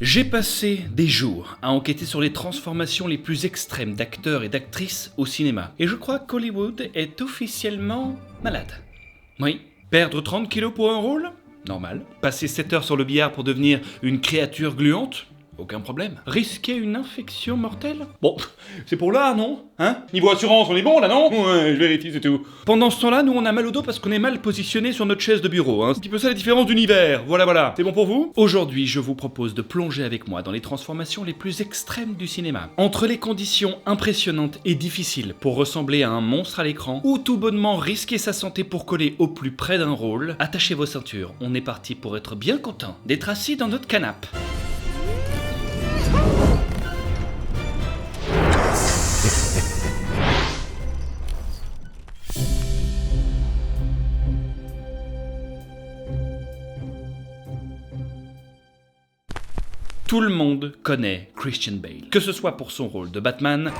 J'ai passé des jours à enquêter sur les transformations les plus extrêmes d'acteurs et d'actrices au cinéma. Et je crois qu'Hollywood est officiellement malade. Oui, perdre 30 kilos pour un rôle ? Normal. Passer 7 heures sur le billard pour devenir une créature gluante ? Aucun problème. Risquer une infection mortelle ? Bon, c'est pour l'art, non ? Hein ? Niveau assurance, on est bon là, non ? Ouais, je vérifie, c'est tout. Pendant ce temps-là, nous on a mal au dos parce qu'on est mal positionné sur notre chaise de bureau, hein. C'est un petit peu ça la différence d'univers. Voilà. C'est bon pour vous ? Aujourd'hui, je vous propose de plonger avec moi dans les transformations les plus extrêmes du cinéma. Entre les conditions impressionnantes et difficiles pour ressembler à un monstre à l'écran, ou tout bonnement risquer sa santé pour coller au plus près d'un rôle, attachez vos ceintures, on est parti pour être bien content d'être assis dans notre canapé. Tout le monde connaît Christian Bale, que ce soit pour son rôle de Batman,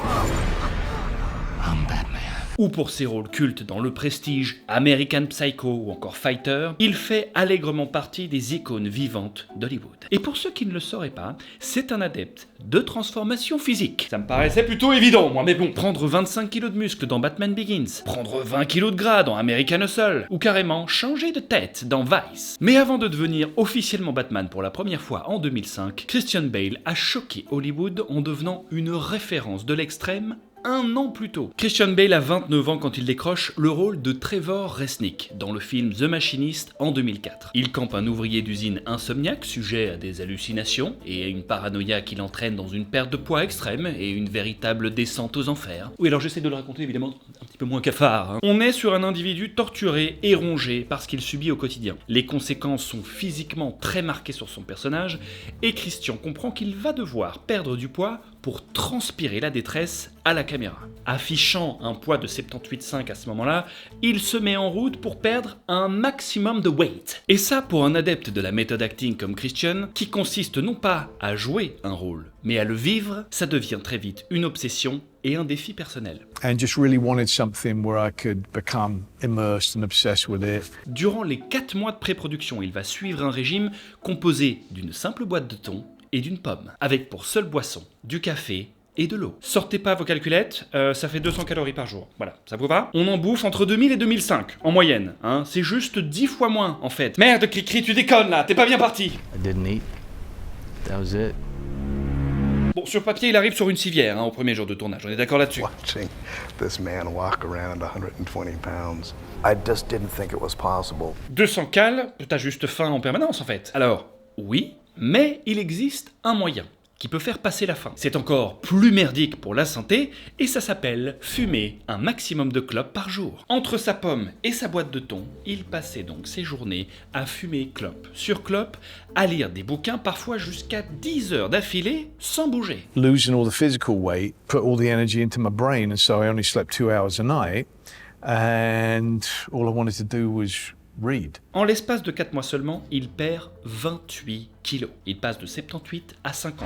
ou pour ses rôles cultes dans Le Prestige, American Psycho ou encore Fighter, il fait allègrement partie des icônes vivantes d'Hollywood. Et pour ceux qui ne le sauraient pas, c'est un adepte de transformation physique. Ça me paraissait plutôt évident, moi, mais bon. Prendre 25 kilos de muscles dans Batman Begins, prendre 20 kilos de gras dans American Hustle, ou carrément changer de tête dans Vice. Mais avant de devenir officiellement Batman pour la première fois en 2005, Christian Bale a choqué Hollywood en devenant une référence de l'extrême un an plus tôt. Christian Bale a 29 ans quand il décroche le rôle de Trevor Resnick dans le film The Machinist en 2004. Il campe un ouvrier d'usine insomniaque, sujet à des hallucinations et à une paranoïa qui l'entraîne dans une perte de poids extrême et une véritable descente aux enfers. Oui, alors j'essaie de le raconter évidemment un petit peu moins cafard, hein. On est sur un individu torturé et rongé par ce qu'il subit au quotidien. Les conséquences sont physiquement très marquées sur son personnage et Christian comprend qu'il va devoir perdre du poids pour transpirer la détresse à la caméra. Affichant un poids de 78,5 à ce moment-là, il se met en route pour perdre un maximum de weight. Et ça, pour un adepte de la méthode acting comme Christian, qui consiste non pas à jouer un rôle, mais à le vivre, ça devient très vite une obsession et un défi personnel. And just really wanted something where I could become immersed and obsessed with it. Durant les 4 mois de pré-production, il va suivre un régime composé d'une simple boîte de thon et d'une pomme, avec pour seule boisson du café et de l'eau. Sortez pas vos calculettes, ça fait 200 calories par jour. Voilà, ça vous va ? On en bouffe entre 2000 et 2005, en moyenne, hein. C'est juste 10 fois moins, en fait. Merde, Cricri, tu déconnes, là, t'es pas bien parti. I didn't eat. That was it. Bon, sur papier, il arrive sur une civière, hein, au premier jour de tournage, on est d'accord là-dessus. Watching this man walk around 120 pounds, I just didn't think it was possible. 200 cales, t'as juste faim en permanence, en fait. Alors, oui, mais il existe un moyen qui peut faire passer la faim. C'est encore plus merdique pour la santé et ça s'appelle fumer un maximum de clopes par jour. Entre sa pomme et sa boîte de thon, il passait donc ses journées à fumer clope sur clope, à lire des bouquins parfois jusqu'à 10 heures d'affilée sans bouger. Losing all the physical weight put all the energy into my brain, and so I only slept 2 hours a night, and all I wanted to do was read. En l'espace de 4 mois seulement, il perd 28 kilos. Il passe de 78 à 50.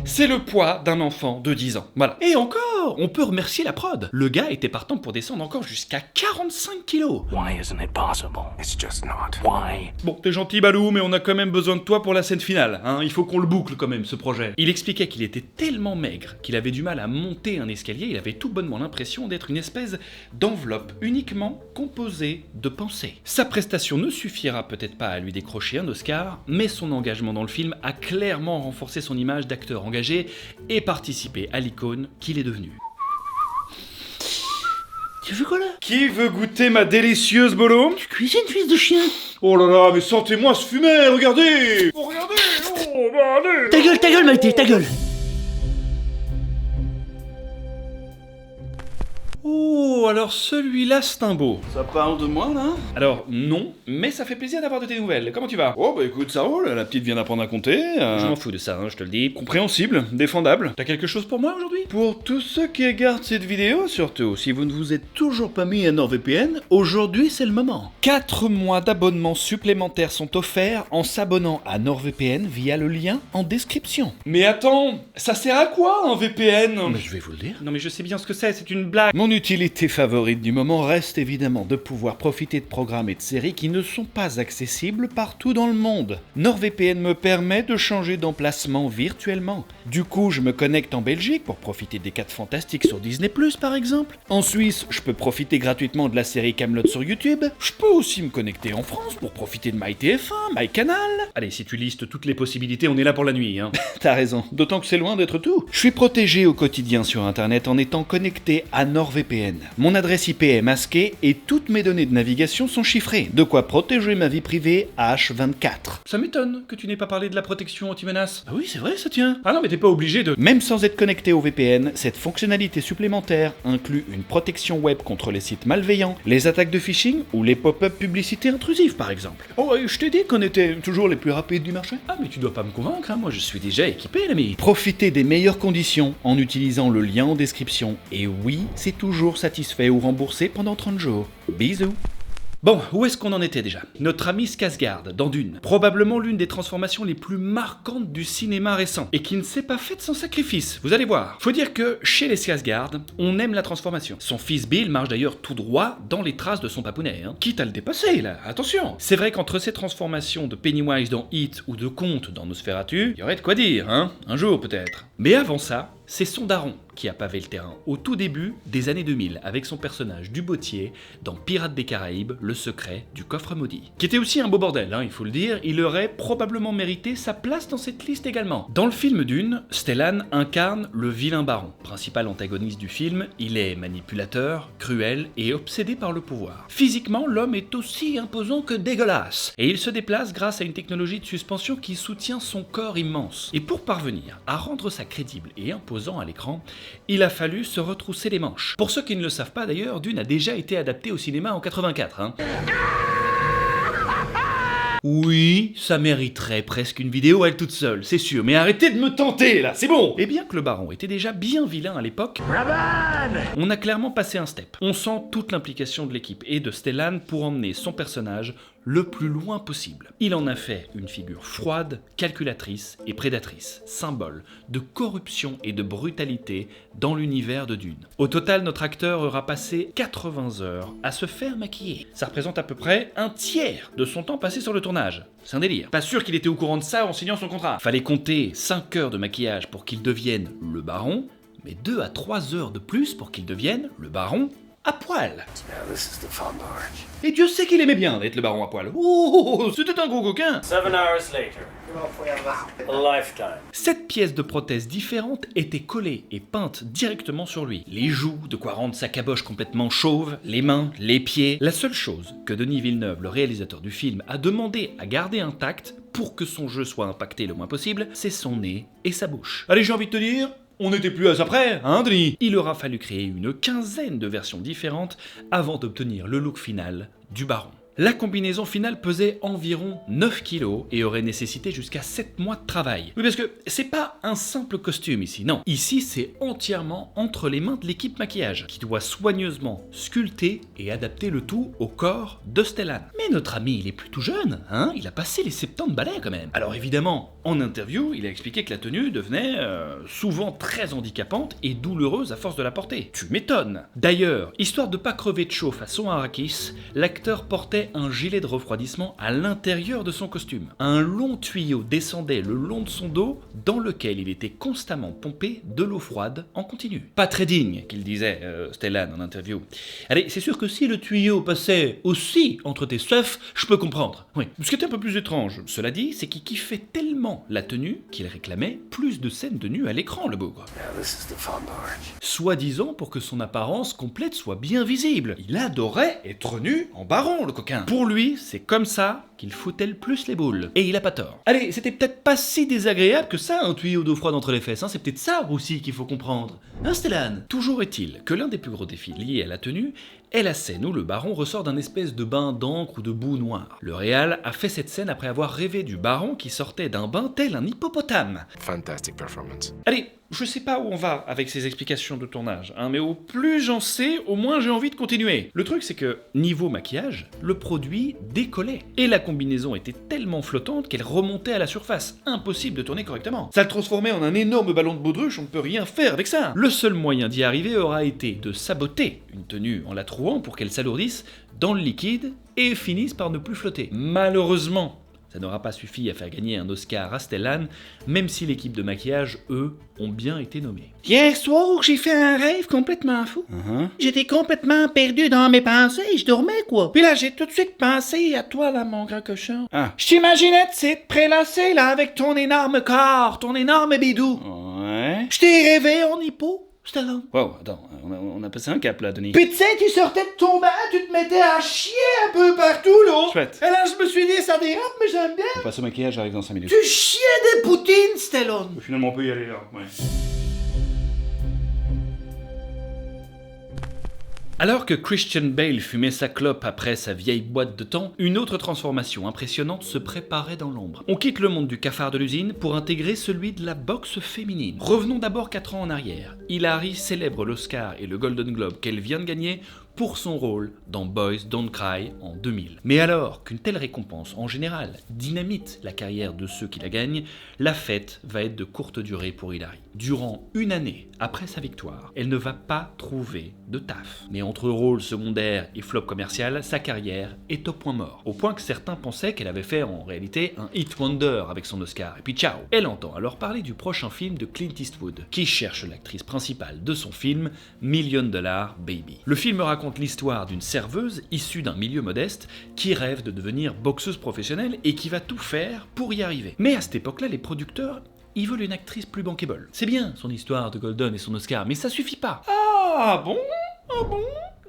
C'est le poids d'un enfant de 10 ans. Voilà. Et encore, on peut remercier la prod. Le gars était partant pour descendre encore jusqu'à 45 kilos. Why isn't it possible? It's just not. Why? Bon, t'es gentil Balou, mais on a quand même besoin de toi pour la scène finale, hein. Il faut qu'on le boucle quand même, ce projet. Il expliquait qu'il était tellement maigre qu'il avait du mal à monter un escalier, il avait tout bonnement l'impression d'être une espèce d'enveloppe uniquement composée de pensées. Sa prestation ne suffira peut-être pas à lui décrocher un Oscar, mais son engagement dans le film a clairement renforcé son image d'acteur engagé et participé à l'icône qu'il est devenu. Tu veux quoi là? Qui veut goûter ma délicieuse bolo? Tu cuisines, fils de chien? Oh là là, mais sortez-moi ce fumet, regardez! Oh, regardez! Oh, bah allez! Ta gueule, Maltais, ta gueule! Oh, alors celui-là, c'est un beau. Ça parle de moi, là? Alors, non, mais ça fait plaisir d'avoir de tes nouvelles. Comment tu vas? Oh, bah écoute, ça roule, la petite vient d'apprendre à compter. Je m'en fous de ça, hein, je te le dis. Compréhensible, défendable. T'as quelque chose pour moi aujourd'hui? Pour tous ceux qui regardent cette vidéo, surtout, si vous ne vous êtes toujours pas mis à NordVPN, aujourd'hui c'est le moment. 4 mois d'abonnement supplémentaires sont offerts en s'abonnant à NordVPN via le lien en description. Mais attends, ça sert à quoi un VPN? Mais je vais vous le dire. Non mais je sais bien ce que c'est une blague. Mon utilité favorite du moment reste évidemment de pouvoir profiter de programmes et de séries qui ne sont pas accessibles partout dans le monde. NordVPN me permet de changer d'emplacement virtuellement. Du coup, je me connecte en Belgique pour profiter des 4 Fantastiques sur Disney+, par exemple. En Suisse, je peux profiter gratuitement de la série Kaamelott sur YouTube. Je peux aussi me connecter en France pour profiter de MyTF1, MyCanal. Allez, si tu listes toutes les possibilités, on est là pour la nuit, hein. T'as raison, d'autant que c'est loin d'être tout. Je suis protégé au quotidien sur Internet en étant connecté à NordVPN. Mon adresse IP est masquée et toutes mes données de navigation sont chiffrées. De quoi protéger ma vie privée H24. Ça m'étonne que tu n'aies pas parlé de la protection anti-menace. Ah oui, c'est vrai, ça tient. Ah non, mais t'es pas obligé de... Même sans être connecté au VPN, cette fonctionnalité supplémentaire inclut une protection web contre les sites malveillants, les attaques de phishing ou les pop-up publicités intrusives, par exemple. Oh, je t'ai dit qu'on était toujours les plus rapides du marché. Ah, mais tu dois pas me convaincre, hein. Moi je suis déjà équipé, l'ami. Profitez des meilleures conditions en utilisant le lien en description. Et oui, c'est toujours satisfait ou remboursé pendant 30 jours. Bisous. Bon, où est-ce qu'on en était déjà? Notre ami Skarsgård dans Dune, probablement l'une des transformations les plus marquantes du cinéma récent, et qui ne s'est pas faite sans sacrifice, vous allez voir. Faut dire que chez les Skarsgård, on aime la transformation. Son fils Bill marche d'ailleurs tout droit dans les traces de son papounet, hein. Quitte à le dépasser, là, attention. C'est vrai qu'entre ces transformations de Pennywise dans It ou de Comte dans Nosferatu, il y aurait de quoi dire, hein, un jour peut-être. Mais avant ça, c'est son daron qui a pavé le terrain au tout début des années 2000 avec son personnage du Bottier dans Pirates des Caraïbes, le secret du coffre maudit. Qui était aussi un beau bordel, hein, il faut le dire, il aurait probablement mérité sa place dans cette liste également. Dans le film Dune, Stellan incarne le vilain baron. Principal antagoniste du film, il est manipulateur, cruel et obsédé par le pouvoir. Physiquement, l'homme est aussi imposant que dégueulasse. Et il se déplace grâce à une technologie de suspension qui soutient son corps immense. Et pour parvenir à rendre ça crédible et imposant à l'écran, il a fallu se retrousser les manches. Pour ceux qui ne le savent pas d'ailleurs, Dune a déjà été adapté au cinéma en 84. Hein. Oui, ça mériterait presque une vidéo à elle toute seule, c'est sûr, mais arrêtez de me tenter là, c'est bon. Et bien que le baron était déjà bien vilain à l'époque, on a clairement passé un step. On sent toute l'implication de l'équipe et de Stellan pour emmener son personnage le plus loin possible. Il en a fait une figure froide, calculatrice et prédatrice, symbole de corruption et de brutalité dans l'univers de Dune. Au total, notre acteur aura passé 80 heures à se faire maquiller. Ça représente à peu près un tiers de son temps passé sur le tournage. C'est un délire. Pas sûr qu'il était au courant de ça en signant son contrat. Fallait compter 5 heures de maquillage pour qu'il devienne le baron, mais 2 à 3 heures de plus pour qu'il devienne le baron à poil. Et Dieu sait qu'il aimait bien d'être le baron à poil. Oh, c'était un gros coquin. 7 hours later. A lifetime. 7 pièces de prothèses différentes étaient collées et peintes directement sur lui. Les joues, de quoi rendre sa caboche complètement chauve, les mains, les pieds. La seule chose que Denis Villeneuve, le réalisateur du film, a demandé à garder intacte pour que son jeu soit impacté le moins possible, c'est son nez et sa bouche. Allez, j'ai envie de te dire, on n'était plus à ça près, hein Denis? Il aura fallu créer une quinzaine de versions différentes avant d'obtenir le look final du baron. La combinaison finale pesait environ 9 kg et aurait nécessité jusqu'à 7 mois de travail. Oui, parce que c'est pas un simple costume ici, non. Ici, c'est entièrement entre les mains de l'équipe maquillage, qui doit soigneusement sculpter et adapter le tout au corps de Stellan. Mais notre ami, il est plutôt jeune, hein? Il a passé les 70 balais quand même. Alors évidemment, en interview, il a expliqué que la tenue devenait souvent très handicapante et douloureuse à force de la porter. Tu m'étonnes. D'ailleurs, histoire de pas crever de chaud façon Arrakis, l'acteur portait un gilet de refroidissement à l'intérieur de son costume. Un long tuyau descendait le long de son dos dans lequel il était constamment pompé de l'eau froide en continu. Pas très digne, qu'il disait Stellan en interview. Allez, c'est sûr que si le tuyau passait aussi entre tes seufs, je peux comprendre. Oui. Ce qui était un peu plus étrange, cela dit, c'est qu'il kiffait tellement la tenue qu'il réclamait plus de scènes de nu à l'écran, le bougre. Soi-disant pour que son apparence complète soit bien visible. Il adorait être nu en baron, le coquin. Pour lui, c'est comme ça qu'il foutait le plus les boules. Et il a pas tort. Allez, c'était peut-être pas si désagréable que ça, un tuyau d'eau froide entre les fesses, hein. C'est peut-être ça aussi qu'il faut comprendre. Hein, Stellan? Toujours est-il que l'un des plus gros défis liés à la tenue est la scène où le baron ressort d'un espèce de bain d'encre ou de boue noire. Le réal a fait cette scène après avoir rêvé du baron qui sortait d'un bain tel un hippopotame. Fantastic performance. Allez, je sais pas où on va avec ces explications de tournage, hein, mais au plus j'en sais, au moins j'ai envie de continuer. Le truc c'est que, niveau maquillage, le produit décollait. Et la combinaison était tellement flottante qu'elle remontait à la surface. Impossible de tourner correctement. Ça le transformait en un énorme ballon de baudruche, on ne peut rien faire avec ça. Le seul moyen d'y arriver aura été de saboter une tenue en la trouant pour qu'elle s'alourdisse dans le liquide et finisse par ne plus flotter. Malheureusement, ça n'aura pas suffi à faire gagner un Oscar à Stellan, même si l'équipe de maquillage, eux, ont bien été nommés. Hier soir, j'ai fait un rêve complètement fou. J'étais complètement perdu dans mes pensées et je dormais, quoi. Puis là, j'ai tout de suite pensé à toi, là, mon grand cochon. Ah. Je t'imaginais, tu sais, te prélasser, là, avec ton énorme corps, ton énorme bidou. Ouais. Je t'ai rêvé en hippo, Stallone. Wow, attends, on a passé un cap là, Denis. Puis tu sais, tu sortais de ton bain, tu te mettais à chier un peu partout, là. Chouette. Et là, je me suis dit, ça dérape, mais j'aime bien. On passe au maquillage, j'arrive dans 5 minutes. Tu chiais des poutines, Stallone. Finalement, on peut y aller là, ouais. Alors que Christian Bale fumait sa clope après sa vieille boîte de thon, une autre transformation impressionnante se préparait dans l'ombre. On quitte le monde du cafard de l'usine pour intégrer celui de la boxe féminine. Revenons d'abord 4 ans en arrière. Hilary célèbre l'Oscar et le Golden Globe qu'elle vient de gagner pour son rôle dans Boys Don't Cry en 2000. Mais alors qu'une telle récompense, en général, dynamite la carrière de ceux qui la gagnent, la fête va être de courte durée pour Hilary. Durant une année après sa victoire, elle ne va pas trouver de taf. Mais entre rôles secondaires et flop commercial, sa carrière est au point mort. Au point que certains pensaient qu'elle avait fait en réalité un hit wonder avec son Oscar. Et puis ciao. Elle entend alors parler du prochain film de Clint Eastwood, qui cherche l'actrice principale de son film $1 Million Baby. Le film raconte l'histoire d'une serveuse issue d'un milieu modeste qui rêve de devenir boxeuse professionnelle et qui va tout faire pour y arriver. Mais à cette époque-là, les producteurs, ils veulent une actrice plus bankable. C'est bien son histoire de Golden et son Oscar, mais ça suffit pas. Ah bon? Ah bon?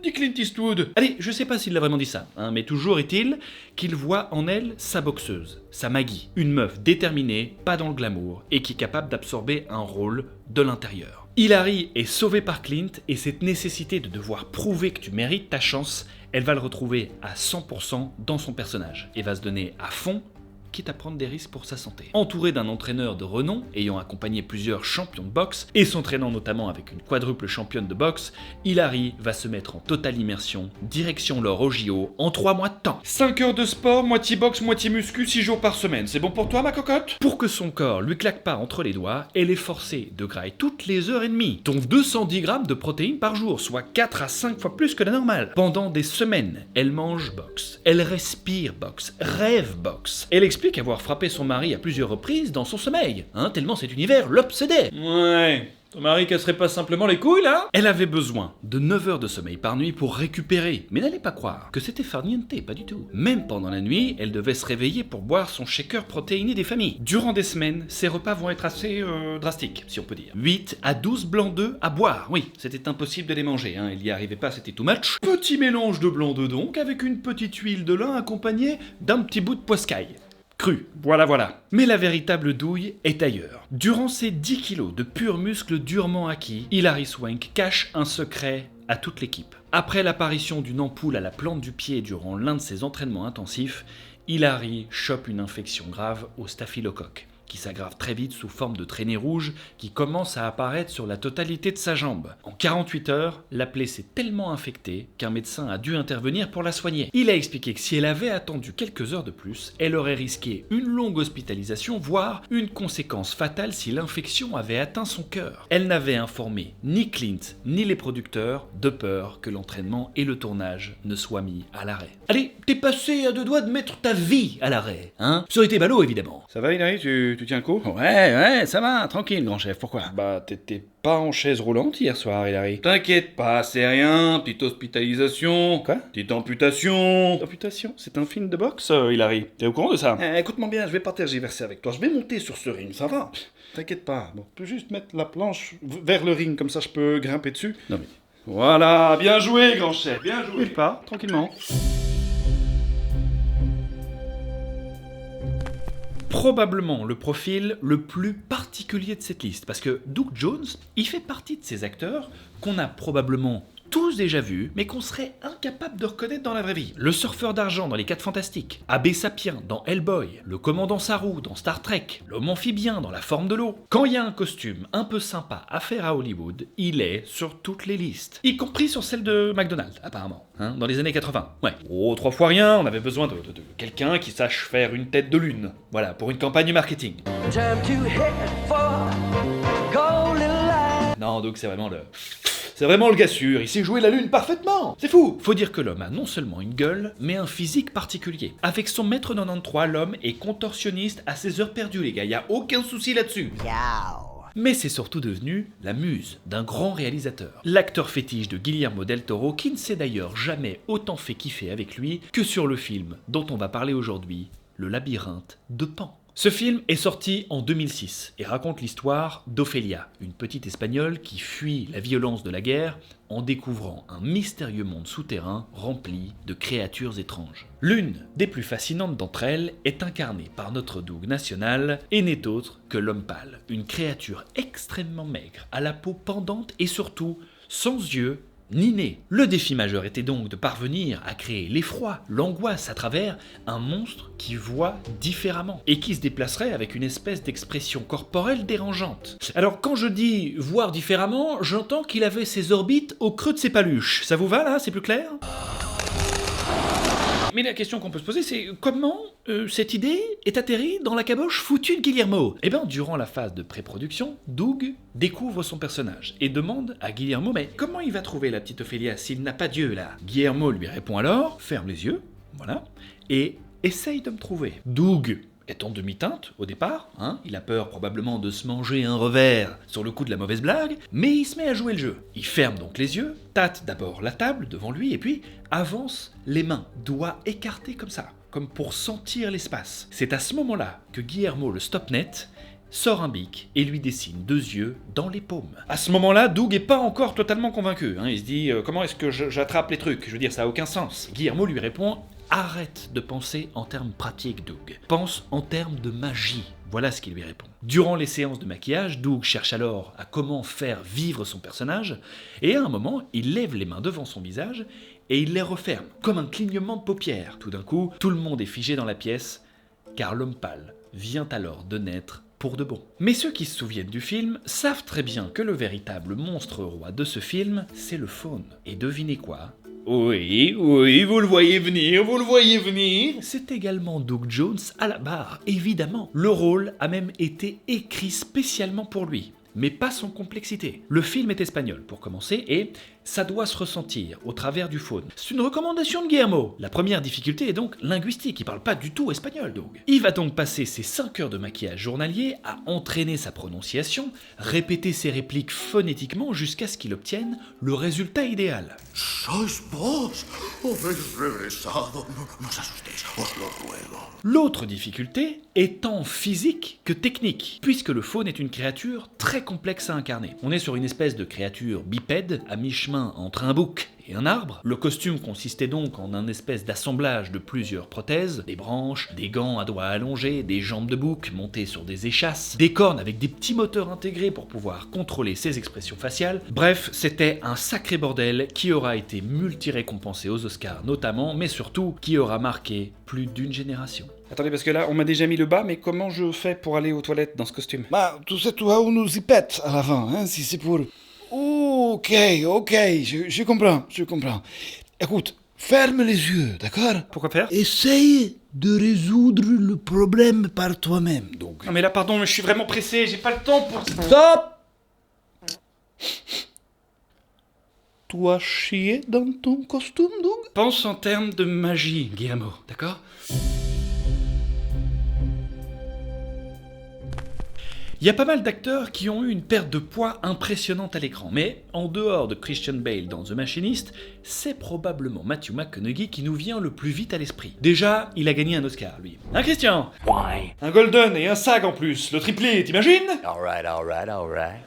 Dit Clint Eastwood. Allez, je sais pas s'il a vraiment dit ça, mais toujours est-il qu'il voit en elle sa boxeuse, sa Maggie, une meuf déterminée, pas dans le glamour, et qui est capable d'absorber un rôle de l'intérieur. Hilary est sauvée par Clint, et cette nécessité de devoir prouver que tu mérites ta chance, elle va le retrouver à 100% dans son personnage, et va se donner à fond, quitte à prendre des risques pour sa santé. Entouré d'un entraîneur de renom, ayant accompagné plusieurs champions de boxe, et s'entraînant notamment avec une quadruple championne de boxe, Hilary va se mettre en totale immersion, direction l'or au JO, en 3 mois de temps. 5 heures de sport, moitié boxe, moitié muscu, 6 jours par semaine. C'est bon pour toi, ma cocotte? Pour que son corps lui claque pas entre les doigts, elle est forcée de grailler toutes les heures et demie, dont 210 grammes de protéines par jour, soit 4 à 5 fois plus que la normale. Pendant des semaines, elle mange boxe, elle respire boxe, rêve boxe. Elle explique avoir frappé son mari à plusieurs reprises dans son sommeil, tellement cet univers l'obsédait. Ouais, ton mari casserait pas simplement les couilles, là? Elle avait besoin de 9 heures de sommeil par nuit pour récupérer, mais n'allez pas croire que c'était farniente, pas du tout. Même pendant la nuit, elle devait se réveiller pour boire son shaker protéiné des familles. Durant des semaines, ses repas vont être assez drastiques, si on peut dire. 8 à 12 blancs d'œufs à boire, oui, c'était impossible de les manger, elle y arrivait pas, c'était too much. Petit mélange de blanc d'œufs donc, avec une petite huile de lin accompagnée d'un petit bout de poiscaille. Cru, voilà. Mais la véritable douille est ailleurs. Durant ces 10 kilos de purs muscles durement acquis, Hilary Swank cache un secret à toute l'équipe. Après l'apparition d'une ampoule à la plante du pied durant l'un de ses entraînements intensifs, Hilary chope une infection grave au staphylocoque, qui s'aggrave très vite sous forme de traînées rouges qui commencent à apparaître sur la totalité de sa jambe. En 48 heures, la plaie s'est tellement infectée qu'un médecin a dû intervenir pour la soigner. Il a expliqué que si elle avait attendu quelques heures de plus, elle aurait risqué une longue hospitalisation, voire une conséquence fatale si l'infection avait atteint son cœur. Elle n'avait informé ni Clint ni les producteurs de peur que l'entraînement et le tournage ne soient mis à l'arrêt. Allez, t'es passé à 2 doigts de mettre ta vie à l'arrêt, Ça aurait été ballot, évidemment. Ça va, Hilary, tu tiens le coup? Ouais, ça va, tranquille, grand chef, pourquoi? Bah, t'étais pas en chaise roulante hier soir, Hilary. T'inquiète pas, c'est rien, petite hospitalisation. Quoi? Petite amputation. Amputation? C'est un film de boxe, Hilary. T'es au courant de ça? Écoute-moi bien, je vais pas tergiverser avec toi, je vais monter sur ce ring, ça va? T'inquiète pas, bon, tu peux juste mettre la planche vers le ring, comme ça je peux grimper dessus. Non mais... Voilà, bien joué, grand chef, bien joué. Pas, tranquillement. Probablement le profil le plus particulier de cette liste, parce que Doug Jones, il fait partie de ces acteurs qu'on a probablement tous déjà vu, mais qu'on serait incapable de reconnaître dans la vraie vie. Le surfeur d'argent dans les 4 Fantastiques, Abbé Sapien dans Hellboy, le commandant Saru dans Star Trek, l'homme amphibien dans La Forme de l'eau. Quand il y a un costume un peu sympa à faire à Hollywood, il est sur toutes les listes. Y compris sur celle de McDonald's, apparemment, hein, dans les années 80. Ouais. Oh, 3 fois rien, on avait besoin de quelqu'un qui sache faire une tête de lune. Voilà, pour une campagne marketing. Non, donc c'est vraiment le gars sûr, il sait jouer la lune parfaitement. C'est fou. Faut dire que l'homme a non seulement une gueule, mais un physique particulier. Avec son mètre 93, l'homme est contorsionniste à ses heures perdues, les gars, y a aucun souci là-dessus. Mais c'est surtout devenu la muse d'un grand réalisateur. L'acteur fétiche de Guillermo del Toro, qui ne s'est d'ailleurs jamais autant fait kiffer avec lui que sur le film dont on va parler aujourd'hui, Le Labyrinthe de Pan. Ce film est sorti en 2006 et raconte l'histoire d'Ophélia, une petite espagnole qui fuit la violence de la guerre en découvrant un mystérieux monde souterrain rempli de créatures étranges. L'une des plus fascinantes d'entre elles est incarnée par notre Doug national et n'est autre que l'homme pâle, une créature extrêmement maigre, à la peau pendante et surtout sans yeux ni né. Le défi majeur était donc de parvenir à créer l'effroi, l'angoisse à travers un monstre qui voit différemment et qui se déplacerait avec une espèce d'expression corporelle dérangeante. Alors quand je dis voir différemment, j'entends qu'il avait ses orbites au creux de ses paluches. Ça vous va là? C'est plus clair? Mais la question qu'on peut se poser, c'est comment cette idée est atterrie dans la caboche foutue de Guillermo? Eh bien, durant la phase de pré-production, Doug découvre son personnage et demande à Guillermo, mais comment il va trouver la petite Ophélia s'il n'a pas Dieu là? Guillermo lui répond alors, ferme les yeux, voilà, et essaye de me trouver. Doug est en demi-teinte au départ, hein, il a peur probablement de se manger un revers sur le coup de la mauvaise blague, mais il se met à jouer le jeu. Il ferme donc les yeux, tâte d'abord la table devant lui et puis avance les mains, doigts écartés comme ça, comme pour sentir l'espace. C'est à ce moment-là que Guillermo le stoppe net, sort un bic et lui dessine 2 yeux dans les paumes. À ce moment-là, Doug est pas encore totalement convaincu, hein, il se dit comment est-ce que j'attrape les trucs? Je veux dire, ça a aucun sens. Guillermo lui répond: arrête de penser en termes pratiques, Doug. Pense en termes de magie. Voilà ce qu'il lui répond. Durant les séances de maquillage, Doug cherche alors à comment faire vivre son personnage, et à un moment, il lève les mains devant son visage et il les referme, comme un clignement de paupières. Tout d'un coup, tout le monde est figé dans la pièce, car l'homme pâle vient alors de naître pour de bon. Mais ceux qui se souviennent du film savent très bien que le véritable monstre roi de ce film, c'est le faune. Et devinez quoi ? Oui, vous le voyez venir. C'est également Doug Jones à la barre, évidemment. Le rôle a même été écrit spécialement pour lui, mais pas sans complexité. Le film est espagnol, pour commencer, et ça doit se ressentir au travers du faune. C'est une recommandation de Guillermo. La première difficulté est donc linguistique, il parle pas du tout espagnol, Doug. Il va donc passer ses 5 heures de maquillage journalier à entraîner sa prononciation, répéter ses répliques phonétiquement jusqu'à ce qu'il obtienne le résultat idéal. Sois vos, habéis regresado, no os asustéis, os lo ruego. L'autre difficulté est tant physique que technique, puisque le faune est une créature très complexe à incarner. On est sur une espèce de créature bipède, à mi-chemin entre un bouc et un arbre. Le costume consistait donc en un espèce d'assemblage de plusieurs prothèses, des branches, des gants à doigts allongés, des jambes de bouc montées sur des échasses, des cornes avec des petits moteurs intégrés pour pouvoir contrôler ses expressions faciales. Bref, c'était un sacré bordel qui aura été multi-récompensé aux Oscars notamment, mais surtout qui aura marqué plus d'une génération. Attendez, parce que là, on m'a déjà mis le bas, mais comment je fais pour aller aux toilettes dans ce costume? Bah, tu sais, tu as une zipette à l'avant, hein, si c'est pour... Ok, je comprends. Écoute, ferme les yeux, d'accord? Pourquoi faire? Essaye de résoudre le problème par toi-même, donc. Non mais là, pardon, mais je suis vraiment pressé, j'ai pas le temps pour... Stop! Tu as chié dans ton costume, Doug? Pense en termes de magie, Guillermo, d'accord? Il y a pas mal d'acteurs qui ont eu une perte de poids impressionnante à l'écran, mais en dehors de Christian Bale dans The Machinist, c'est probablement Matthew McConaughey qui nous vient le plus vite à l'esprit. Déjà, il a gagné un Oscar, lui. Hein, Christian? Why? Un Golden et un SAG en plus, le triplé, t'imagines? Alright.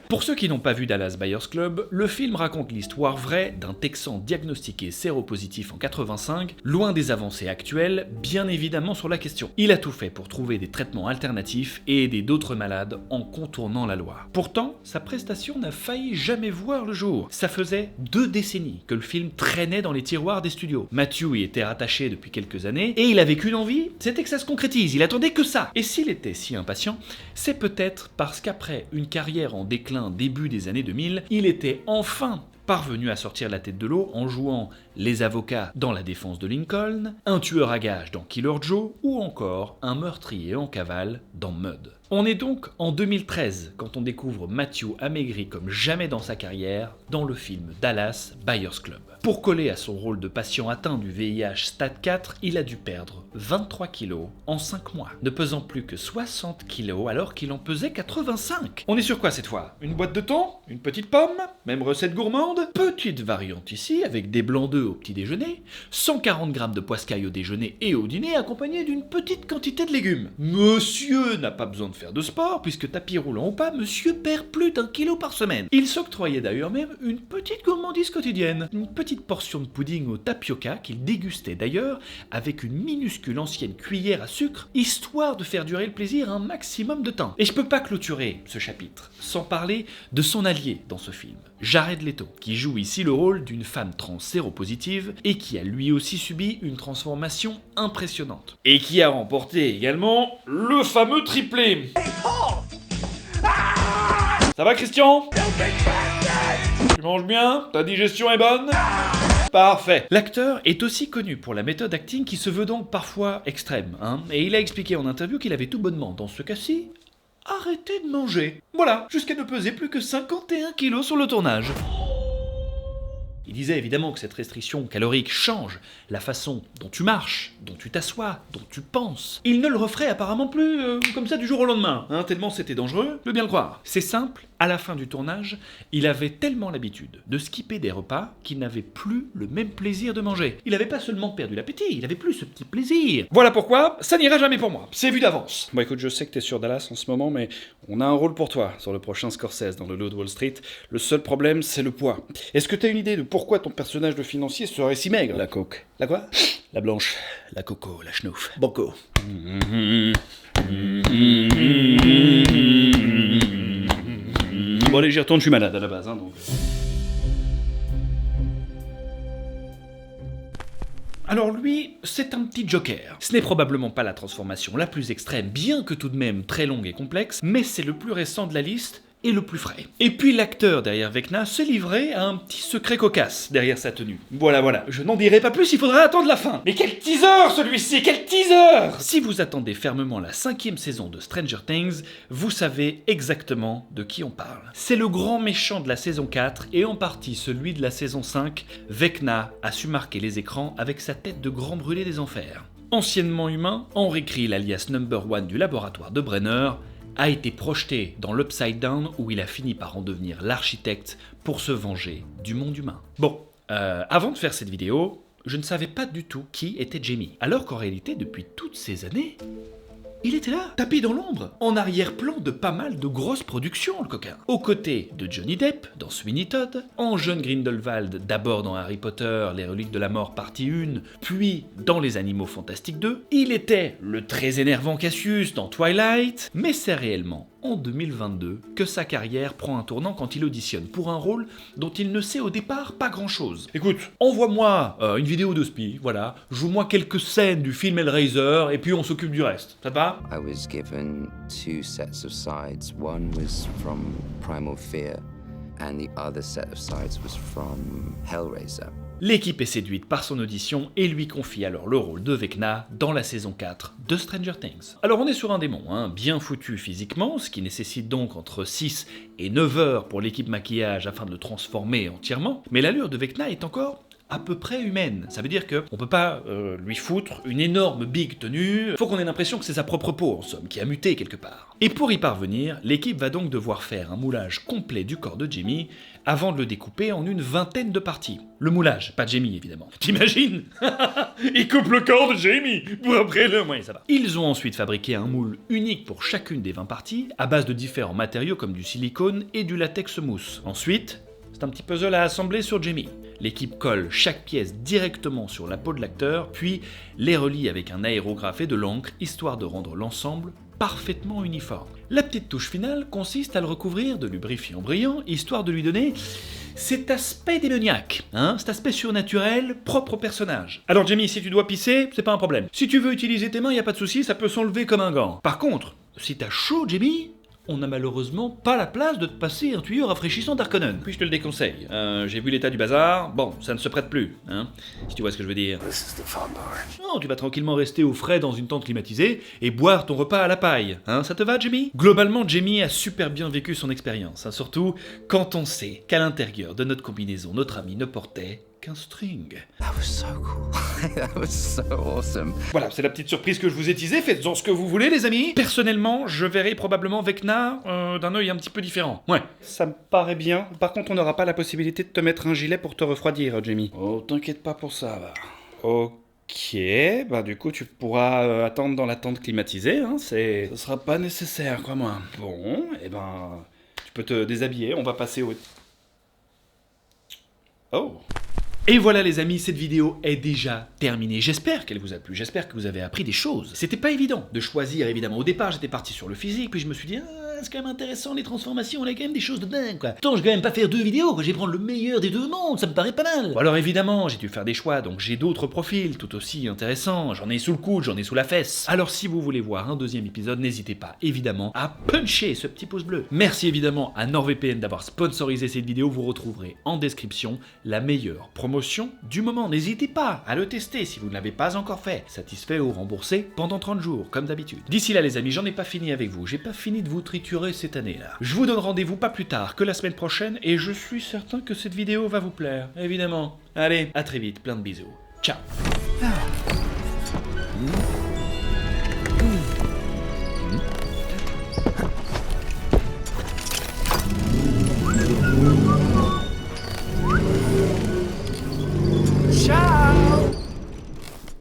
Pour ceux qui n'ont pas vu Dallas Buyers Club, le film raconte l'histoire vraie d'un Texan diagnostiqué séropositif en 85, loin des avancées actuelles, bien évidemment sur la question. Il a tout fait pour trouver des traitements alternatifs et aider d'autres malades en contournant la loi. Pourtant, sa prestation n'a failli jamais voir le jour. Ça faisait 2 décennies que le film traînait dans les tiroirs des studios. Matthew y était rattaché depuis quelques années, et il avait qu'une envie, c'était que ça se concrétise, il attendait que ça. Et s'il était si impatient, c'est peut-être parce qu'après une carrière en déclin début des années 2000, il était enfin parvenu à sortir la tête de l'eau en jouant les avocats dans La défense de Lincoln, un tueur à gages dans Killer Joe ou encore un meurtrier en cavale dans Mud. On est donc en 2013 quand on découvre Matthew amaigri comme jamais dans sa carrière dans le film Dallas Buyers Club. Pour coller à son rôle de patient atteint du VIH stade 4, il a dû perdre 23 kilos en 5 mois, ne pesant plus que 60 kilos alors qu'il en pesait 85. On est sur quoi cette fois? Une boîte de thon? Une petite pomme? Même recette gourmande? Petite variante ici avec des blancs d'œufs au petit déjeuner, 140 grammes de poiscaille au déjeuner et au dîner accompagné d'une petite quantité de légumes. Monsieur n'a pas besoin de faire de sport puisque tapis roulant ou pas, monsieur perd plus d'1 kilo par semaine. Il s'octroyait d'ailleurs même une petite gourmandise quotidienne, une petite portion de pudding au tapioca qu'il dégustait d'ailleurs avec une minuscule ancienne cuillère à sucre, histoire de faire durer le plaisir un maximum de temps. Et je peux pas clôturer ce chapitre sans parler de son allié dans ce film, Jared Leto, qui joue ici le rôle d'une femme trans séropositive et qui a lui aussi subi une transformation impressionnante. Et qui a remporté également le fameux triplé. Ça va Christian? Tu manges bien? Ta digestion est bonne? Parfait. L'acteur est aussi connu pour la méthode acting qui se veut donc parfois extrême, et il a expliqué en interview qu'il avait tout bonnement, dans ce cas-ci, arrêté de manger. Voilà, jusqu'à ne peser plus que 51 kilos sur le tournage. Il disait évidemment que cette restriction calorique change la façon dont tu marches, dont tu t'assois, dont tu penses. Il ne le referait apparemment plus comme ça du jour au lendemain, tellement c'était dangereux, je veux bien le croire. C'est simple, à la fin du tournage, il avait tellement l'habitude de skipper des repas qu'il n'avait plus le même plaisir de manger. Il n'avait pas seulement perdu l'appétit, il avait plus ce petit plaisir. Voilà pourquoi ça n'ira jamais pour moi, c'est vu d'avance. Bon écoute, je sais que t'es sur Dallas en ce moment, mais on a un rôle pour toi sur le prochain Scorsese dans le Loup de Wall Street. Le seul problème, c'est le poids. Est-ce que t'as une idée de pourquoi ton personnage de financier serait si maigre? La coke. La quoi? La blanche. La coco, la schnouf. Banco. Bon allez, j'y retourne, je suis malade à la base, donc... Alors lui, c'est un petit joker. Ce n'est probablement pas la transformation la plus extrême, bien que tout de même très longue et complexe, mais c'est le plus récent de la liste, et le plus frais. Et puis l'acteur derrière Vecna se livrait à un petit secret cocasse derrière sa tenue. Voilà, je n'en dirai pas plus, il faudra attendre la fin. Mais quel teaser celui-ci, quel teaser! Si vous attendez fermement la 5e saison de Stranger Things, vous savez exactement de qui on parle. C'est le grand méchant de la saison 4 et en partie celui de la saison 5, Vecna a su marquer les écrans avec sa tête de grand brûlé des enfers. Anciennement humain, Henry Creel alias Number One du laboratoire de Brenner a été projeté dans l'Upside Down où il a fini par en devenir l'architecte pour se venger du monde humain. Bon, avant de faire cette vidéo, je ne savais pas du tout qui était Jamie. Alors qu'en réalité, depuis toutes ces années, il était là, tapis dans l'ombre, en arrière-plan de pas mal de grosses productions, le coquin. Aux côtés de Johnny Depp dans Sweeney Todd, en jeune Grindelwald d'abord dans Harry Potter, Les Reliques de la Mort partie 1, puis dans Les Animaux Fantastiques 2, il était le très énervant Cassius dans Twilight, mais c'est réellement en 2022 que sa carrière prend un tournant quand il auditionne pour un rôle dont il ne sait au départ pas grand-chose. Écoute, envoie-moi une vidéo de spi, voilà, joue-moi quelques scènes du film Hellraiser et puis on s'occupe du reste, ça te va? I was given 2 sets of sides. One was from Primal Fear and the other set of sides was from Hellraiser. L'équipe est séduite par son audition et lui confie alors le rôle de Vecna dans la saison 4 de Stranger Things. Alors on est sur un démon, bien foutu physiquement, ce qui nécessite donc entre 6 et 9 heures pour l'équipe maquillage afin de le transformer entièrement, mais l'allure de Vecna est encore à peu près humaine. Ça veut dire qu'on peut pas lui foutre une énorme big tenue, faut qu'on ait l'impression que c'est sa propre peau en somme, qui a muté quelque part. Et pour y parvenir, l'équipe va donc devoir faire un moulage complet du corps de Jamie avant de le découper en une 20aine de parties. Le moulage, pas Jamie évidemment. T'imagines? Ils coupent le corps de Jamie pour après le... Ouais, ça va. Ils ont ensuite fabriqué un moule unique pour chacune des 20 parties, à base de différents matériaux comme du silicone et du latex mousse. Ensuite, c'est un petit puzzle à assembler sur Jamie. L'équipe colle chaque pièce directement sur la peau de l'acteur, puis les relie avec un aérographe et de l'encre, histoire de rendre l'ensemble parfaitement uniforme. La petite touche finale consiste à le recouvrir de lubrifiant brillant, histoire de lui donner cet aspect démoniaque, cet aspect surnaturel propre au personnage. Alors Jamie, si tu dois pisser, c'est pas un problème. Si tu veux utiliser tes mains, y a pas de souci, ça peut s'enlever comme un gant. Par contre, si t'as chaud, Jamie, on n'a malheureusement pas la place de te passer un tuyau rafraîchissant d'Harkonnen. Puis je te le déconseille. J'ai vu l'état du bazar, bon, ça ne se prête plus, si tu vois ce que je veux dire. This is the fun part. Non, tu vas tranquillement rester au frais dans une tente climatisée et boire ton repas à la paille. Ça te va, Jamie? Globalement, Jamie a super bien vécu son expérience, surtout quand on sait qu'à l'intérieur de notre combinaison, notre ami ne portait qu'un string. That was so cool. That was so awesome. Voilà, c'est la petite surprise que je vous ai teasée, faites-en ce que vous voulez, les amis. Personnellement, je verrai probablement Vecna d'un œil un petit peu différent. Ouais. Ça me paraît bien. Par contre, on n'aura pas la possibilité de te mettre un gilet pour te refroidir, Jamie. Oh, t'inquiète pas pour ça, va. Ok, bah du coup, tu pourras attendre dans la tente climatisée, ce sera pas nécessaire, crois-moi. Bon, et ben, tu peux te déshabiller, on va passer au... Oh. Et voilà les amis, cette vidéo est déjà terminée. J'espère qu'elle vous a plu, j'espère que vous avez appris des choses. C'était pas évident de choisir évidemment. Au départ j'étais parti sur le physique, puis je me suis dit c'est quand même intéressant les transformations, on a quand même des choses de dingue quoi. Attends, je vais quand même pas faire 2 vidéos, je vais prendre le meilleur des 2 mondes, ça me paraît pas mal. Bon, alors évidemment j'ai dû faire des choix, donc j'ai d'autres profils tout aussi intéressants. J'en ai sous le coude, j'en ai sous la fesse. Alors si vous voulez voir un 2e épisode, n'hésitez pas évidemment à puncher ce petit pouce bleu. Merci évidemment à NordVPN d'avoir sponsorisé cette vidéo, vous retrouverez en description la meilleure promotion du moment. N'hésitez pas à le tester si vous ne l'avez pas encore fait. Satisfait ou remboursé pendant 30 jours, comme d'habitude. D'ici là les amis, j'en ai pas fini avec vous. J'ai pas fini de vous triturer cette année-là. Je vous donne rendez-vous pas plus tard que la semaine prochaine et je suis certain que cette vidéo va vous plaire, évidemment. Allez, à très vite, plein de bisous. Ciao.